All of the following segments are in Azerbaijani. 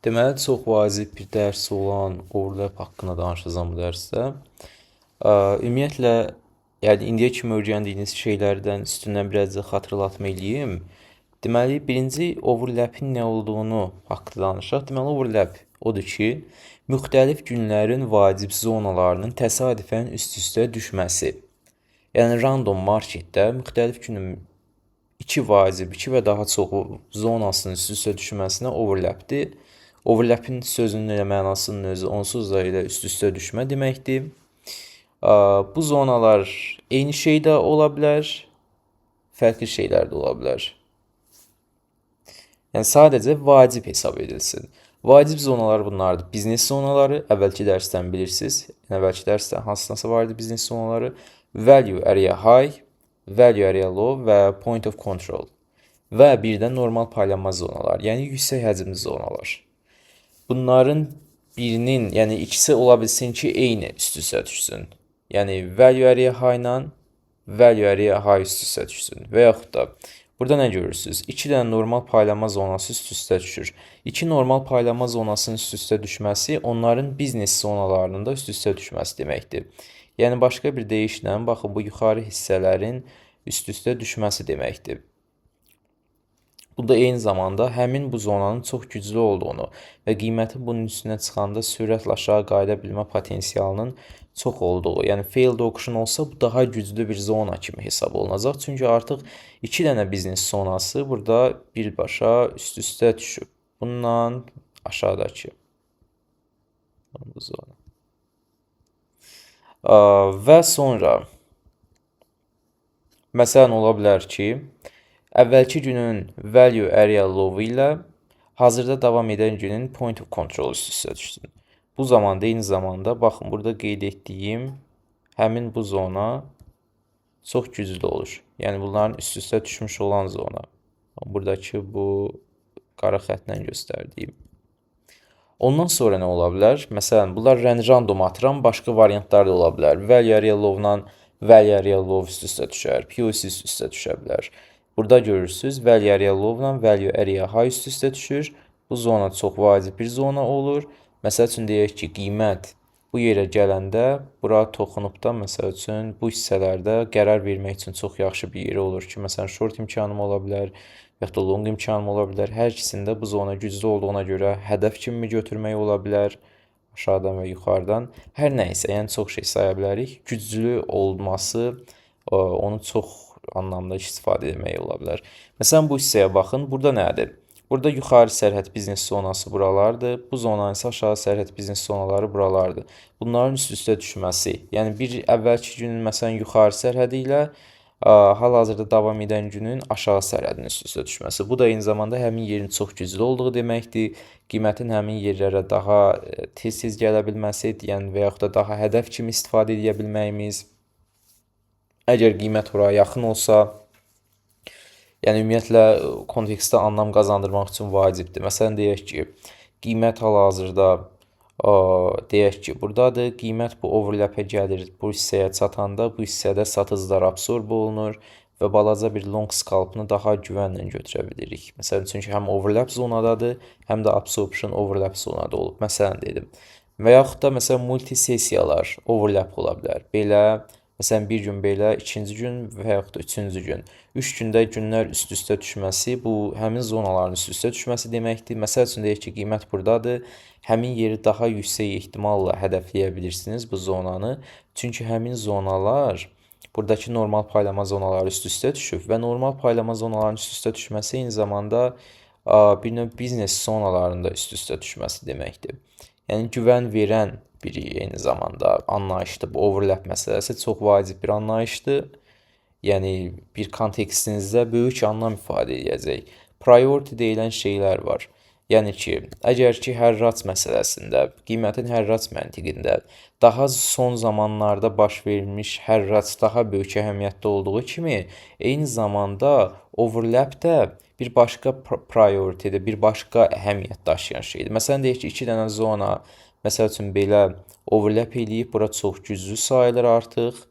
Deməli, çox vacib bir dərs olan overlap haqqında danışacağam bu dərsdə. Ümumiyyətlə, yəni indiyə kimi öyrəndiyiniz şeylərdən üstündən birazcık xatırlatma eləyim. Deməli, birinci overlap'in nə olduğunu haqqında danışaq. Deməli, overlap odur ki, müxtəlif günlərin vacib zonalarının təsadüfən üst-üstə düşməsi. Yəni random marketdə müxtəlif günün iki vacib, iki və daha çox zonasının üst-üstə düşməsinə overlap'dir. Overlap'in sözünün elə mənasının özü onsuz da elə üst-üstə düşmə deməkdir. Bu zonalar eyni şey də ola bilər, fərqli şeylər də ola bilər. Yəni sadəcə vacib hesab edilsin. Vacib zonalar bunlardır. Biznes zonaları, əvvəlki dərsdən bilirsiniz. Əvvəlki dərsdə hansısa var idi biznes zonaları? Value area high, value area low və point of control. Və bir də normal paylanma zonalar, yəni yüksək həcmli zonalar. Bunların birinin, yəni ikisi ola bilsin ki, eyni üst-üstə düşsün. Yəni value area high ilə value area high üst-üstə düşsün. Və yaxud da burada nə görürsünüz? İki dənə normal paylanma zonası üst-üstə düşür. İki normal paylanma zonasının üst-üstə düşməsi onların biznes zonalarının da üst-üstə düşməsi deməkdir. Yəni başqa bir deyişlə, baxın bu yuxarı hissələrin üst-üstə düşməsi deməkdir. Bu da eyni zamanda həmin bu zonanın çox güclü olduğunu və qiymətin bunun üstünə çıxanda sürətlə aşağı qayıda bilmə potensialının çox olduğu. Yəni failed auction olsa bu daha güclü bir zona kimi hesab olunacaq. Çünki artıq iki dənə biznes zonası burada birbaşa üst-üstə düşüb. Bundan aşağıdakı bu zona. Və sonra məsələn ola bilər ki, əvvəlki günün value area low ilə hazırda davam edən günün point of control üst-üstə düşsün. Bu zamanda eyni zamanda baxın burada qeyd etdiyim həmin bu zona çox güclü olur. Yəni bunların üst-üstə düşmüş olan zona. Buradakı bu qara xəttlə göstərdiyim. Ondan sonra nə ola bilər? Məsələn, bunlar random atıram, başqa variantlar da ola bilər. Value area low-la value area low üst-üstə düşər, POC üst-üstə düşə bilər. Burada görürsünüz, value area low-la value area high üst-üstə düşür. Bu zona çox vacib bir zona olur. Məsəl üçün deyək ki, qiymət bu yerə gələndə bura toxunub da, məsəl üçün bu hissələrdə qərar vermək üçün çox yaxşı bir yer olur ki, məsələn, short imkanım ola bilər, yaxud da long imkanım ola bilər. Hər ikisində bu zona güclü olduğuna görə hədəf kimi götürmək ola bilər, aşağıdan və yuxarıdan. Hər nəysə, yəni çox şey saya bilərik. Güclü olması onu çox anlamda istifadə etmək ola bilər. Məsələn, bu hissəyə baxın, burada nədir? Burada yuxarı sərhəd biznes zonası buralardır. Bu zonanın isə aşağı sərhəd biznes zonaları buralardır. Bunların üst-üstə düşməsi, yəni bir əvvəlki günün məsələn yuxarı sərhədi ilə hal-hazırda davam edən günün aşağı sərhədinin üst-üstə düşməsi. Bu da eyni zamanda həmin yerin çox güclü olduğu deməkdir. Qiymətin həmin yerlərə daha tez-tez gələ bilməsi, yəni və yaxud da daha hədəf kimi istifadə edə bilməyimiz. Əgər qiymət oraya yaxın olsa, yəni ümumiyyətlə kontekstdə anlam qazandırmaq üçün vacibdir. Məsələn, deyək ki, qiymət hal-hazırda deyək ki, buradadır. Qiymət bu overlap-ə gəlir. Bu hissəyə çatanda bu hissədə satıcılar absorb olunur və balaca bir long scalp-ını daha güvənlə götürə bilirik. Məsələn, çünki həm overlap zonadadır, həm də absorption overlap zonada olub. Məsələn dedim. Və yaxud da məsələn multi-sessiyalar overlap ola bilər. Belə məsələn bir gün belə, ikinci gün və yaxud da üçüncü gün. 3 gündə günlər üst-üstə düşməsi bu həmin zonaların üst-üstə düşməsi deməkdir. Məsəl üçün deyək ki, qiymət buradadır. Həmin yeri daha yüksək ehtimalla hədəfləyə bilirsiniz bu zonanı. Çünki həmin zonalar buradakı normal paylama zonaları üst-üstə düşüb və normal paylama zonalarının üst-üstə düşməsi eyni zamanda bir növ biznes zonalarında üst-üstə düşməsi deməkdir. Yəni güvən verən biri eyni zamanda anlayışdır. Bu overlap məsələsi çox vacib bir anlayışdır. Yəni bir kontekstinizdə böyük anlam ifadə edəcək. Priority deyilən şeylər var. Yəni ki, əgər ki, hərrac məsələsində, qiymətin hərrac məntiqində daha son zamanlarda baş verilmiş hərrac daha böyük əhəmiyyətli olduğu kimi, eyni zamanda overlap də bir başqa prioritydə, bir başqa əhəmiyyət daşıyan şeydir. Məsələn, deyək ki, iki dənə zona, məsəl üçün belə overlap eləyib, bura çox güclü sayılır artıq.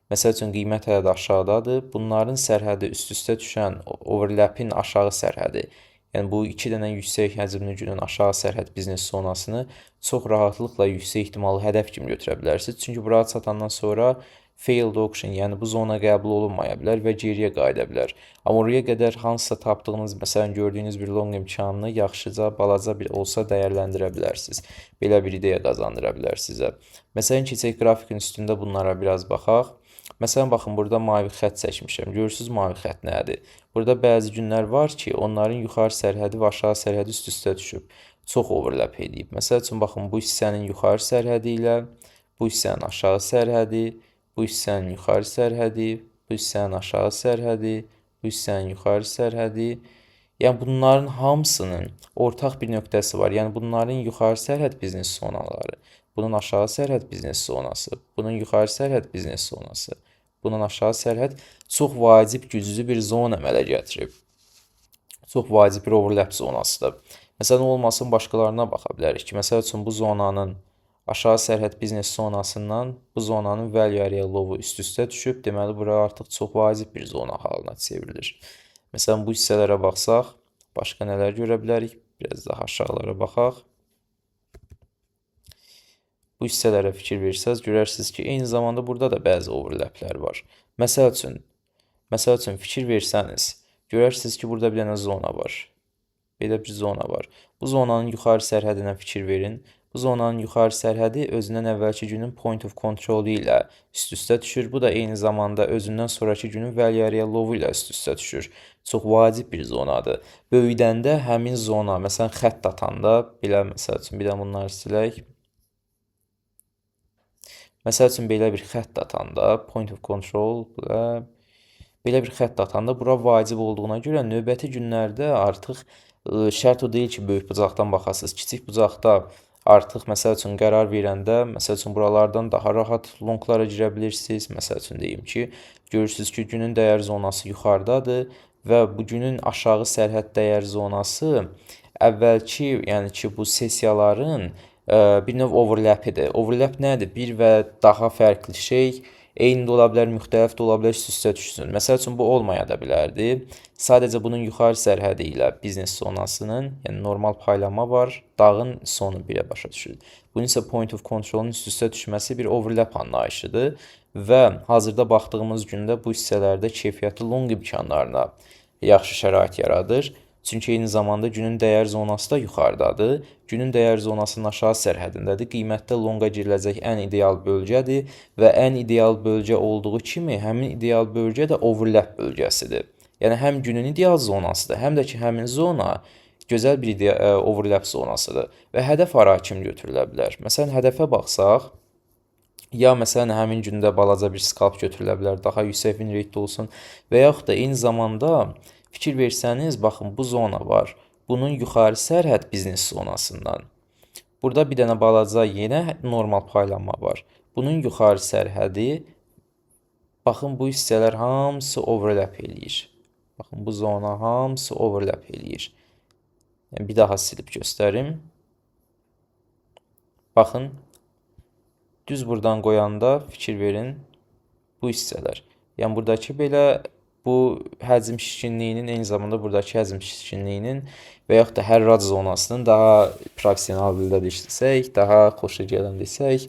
Məsəl üçün qiymət hələ də aşağıdadır. Bunların sərhədi üst-üstə düşən overlap'in aşağı sərhədi. Yəni bu 2 dənə yüksək həcmli günün aşağı sərhəd biznes zonasını çox rahatlıqla yüksək ehtimallı hədəf kimi götürə bilərsiniz. Çünki bura çatandan sonra failed auction, yəni bu zona qəbul olunmaya bilər və geriyə qayıda bilər. Amma oraya qədər hansısa tapdığınız, məsələn, gördüyünüz bir long imkanını yaxşıca, balaca bir olsa dəyərləndirə bilərsiniz. Belə bir ideya qazandıra bilər sizə. Məsələn, keçək qrafikin üstündə bunlara biraz baxaq. Məsələn, baxın, burada mavi xətt çəkmişəm. Görürsünüz, mavi xətt nədir? Burada bəzi günlər var ki, onların yuxarı sərhədi və aşağı sərhədi üst-üstə düşüb. Çox overlap edib. Məsəl üçün, baxın, bu hissənin yuxarı sərhədi ilə bu hissənin aşağı sərhədi, bu hissənin yuxarı sərhədi, bu hissənin aşağı sərhədi, bu hissənin yuxarı sərhədi. Yəni, bunların hamısının ortaq bir nöqtəsi var. Yəni, bunların yuxarı sərhəd biznes zonaları, bunun aşağı sərhəd biznes zonası, bunun yuxarı sərhəd biznes zonası, bunun aşağı sərhəd çox vacib, güclü bir zona əmələ gətirib. Çox vacib bir overlap zonasıdır. Məsələn, olmasın başqalarına baxa bilərik ki, məsəl üçün bu zonanın aşağı sərhəd biznes zonasından bu zonanın value area low-u üst-üstə düşüb. Deməli, bura artıq çox vacib bir zona halına çevrilir. Məsələn, bu hissələrə baxsaq, başqa nələr görə bilərik? Biraz daha aşağılara baxaq. Bu hissələrə fikir versəz, görərsiniz ki, eyni zamanda burada da bəzi overlaplər var. Məsəl üçün fikir versəniz, görərsiniz ki, burada bir dənə zona var. Belə bir zona var. Bu zonanın yuxarı sərhədinə fikir verin. Bu zonanın yuxarı sərhədi özündən əvvəlki günün point of control ilə üst-üstə düşür. Bu da eyni zamanda özündən sonraki günün value area low ilə üst-üstə düşür. Çox vacib bir zonadır. Böyüdəndə həmin zona, məsələn, xətt atanda, belə məsəl üçün, bir də bunları silək. Məsəl üçün, belə bir xətt atanda, point of control, belə bir xətt atanda bura vacib olduğuna görə növbəti günlərdə artıq şərt o deyil ki, böyük bucaqdan baxasınız. Kiçik bucaqda artıq, məsəl üçün, qərar verəndə, məsəl üçün, buralardan daha rahat longlara girə bilirsiniz. Məsəl üçün, deyim ki, görürsünüz ki, günün dəyər zonası yuxarıdadır və bu günün aşağı sərhəd dəyər zonası əvvəlki, yəni ki, bu sessiyaların bir növ overlap-idir. Overlap nədir? Bir və daha fərqli şey eyni də ola bilər, müxtəlif də ola bilər, üst-üstə düşsün. Məsəl üçün, bu olmaya da bilərdi. Sadəcə bunun yuxarı sərhədi ilə biznes zonasının, yəni normal paylanma var, dağın sonu birə başa düşür. Bunun isə point of controlun üst-üstə düşməsi bir overlap anlayışıdır və hazırda baxdığımız gündə bu hissələrdə keyfiyyətli long imkanlarına yaxşı şərait yaradır. Çünki eyni zamanda günün dəyər zonası da yuxarıdadır. Günün dəyər zonasının aşağı sərhədindədir. Qiymətdə lonqa giriləcək ən ideal bölgədir və ən ideal bölgə olduğu kimi həmin ideal bölgə də overlap bölgəsidir. Yəni həm günün ideal zonasıdır, həm də ki həmin zona gözəl bir overlap zonasıdır və hədəf ara kimi götürülə bilər. Məsələn, hədəfə baxsaq, ya məsələn həmin gündə balaca bir scalp götürülə bilər, daha yüksək win rate olsun və yaxud da eyni zamanda fikir versəniz, baxın, bu zona var. Bunun yuxarı sərhəd biznes zonasından. Burada bir dənə balaca yenə normal paylanma var. Bunun yuxarı sərhədi, baxın, bu hissələr hamısı overlap eləyir. Baxın, bu zona hamısı overlap eləyir. Bir daha silib göstərim. Baxın, düz buradan qoyanda fikir verin, bu hissələr. Yəni, buradakı belə bu həcm şişkinliyinin, eyni zamanda buradakı həcm şişkinliyinin və yaxud da hərrac zonasının daha professional dildə desək, daha xoşa gələn desək,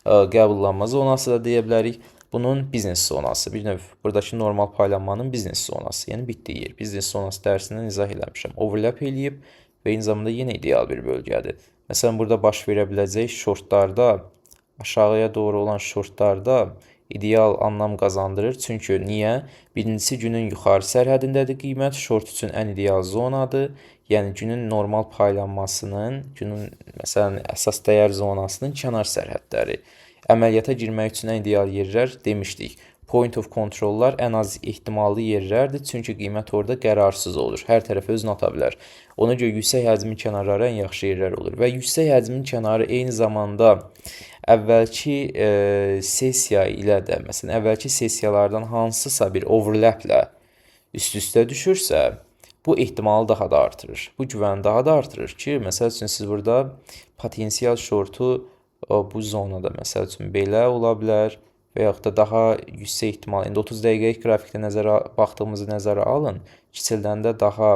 qəbullanma zonası da deyə bilərik. Bunun biznes zonası, bir növ buradakı normal paylanmanın biznes zonası, yəni bitdiyi yer. Biznes zonası dərsindən izah eləmişəm. Overlap eləyib və eyni zamanda yenə ideal bir bölgədir. Məsələn, burada baş verə biləcək şortlarda, aşağıya doğru olan şortlarda ideal anlam qazandırır. Çünki niyə? Birincisi, günün yuxarı sərhədindədir qiymət, şort üçün ən ideal zonadır. Yəni, günün normal paylanmasının, günün, məsələn, əsas dəyər zonasının kənar sərhədləri. Əməliyyata girmək üçün ən ideal yerlər demişdik. Point of controllar ən az ehtimallı yerlərdir, çünki qiymət orada qərarsız olur. Hər tərəfə özünü ata bilər. Ona görə yüksək həcmin kənarları ən yaxşı yerlər olur. Və yüksək həcmin kənarı eyni zamanda əvvəlki sessiya ilə də, məsələn, əvvəlki sessiyalardan hansısa bir overlaplə üst-üstə düşürsə, bu ehtimalı daha da artırır. Bu güvəni daha da artırır ki, məsəl üçün, siz burada potensial şortu bu zonada, məsəl üçün, belə ola bilər və yaxud da daha yüksək ehtimal, indi 30 dəqiqəlik qrafikdə baxdığımızı nəzərə alın, kiçildəndə daha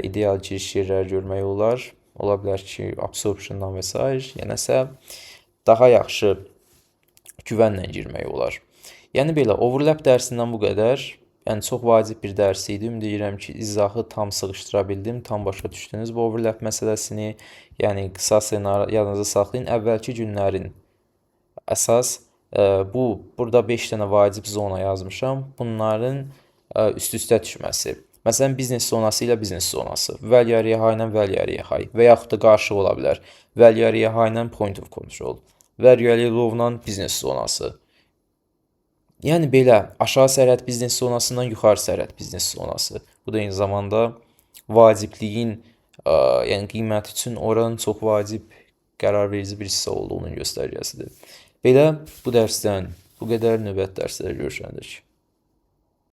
ideal giriş yerləri görmək olar. Ola bilər ki, absorptiondan və s. ya nəsə daha yaxşı güvənlə girmək olar. Yəni belə, overlap dərsindən bu qədər. Yəni çox vacib bir dərs idi. Ümid edirəm ki, izahı tam sıxışdıra bildim, tam başa düşdünüz bu overlap məsələsini. Yəni qısası yadınızda saxlayın. Əvvəlki günlərin əsas burada 5 dənə vacib zona yazmışam. Bunların üst-üstə düşməsi. Məsələn, biznes zonası ilə biznes zonası, value area high ilə value area high və yaxud da qarşı ola bilər. Value area high ilə point of control, value area low ilə biznes zonası. Yəni belə, aşağı sərhəd biznes zonasından yuxarı sərhəd biznes zonası. Bu da eyni zamanda vacibliyin, yəni qiyməti üçün oranın çox vacib, qərar verici bir hissə olduğunun göstərgəsidir. Belə, bu dərsdən bu qədər, növbəti dərslərdə görüşərik.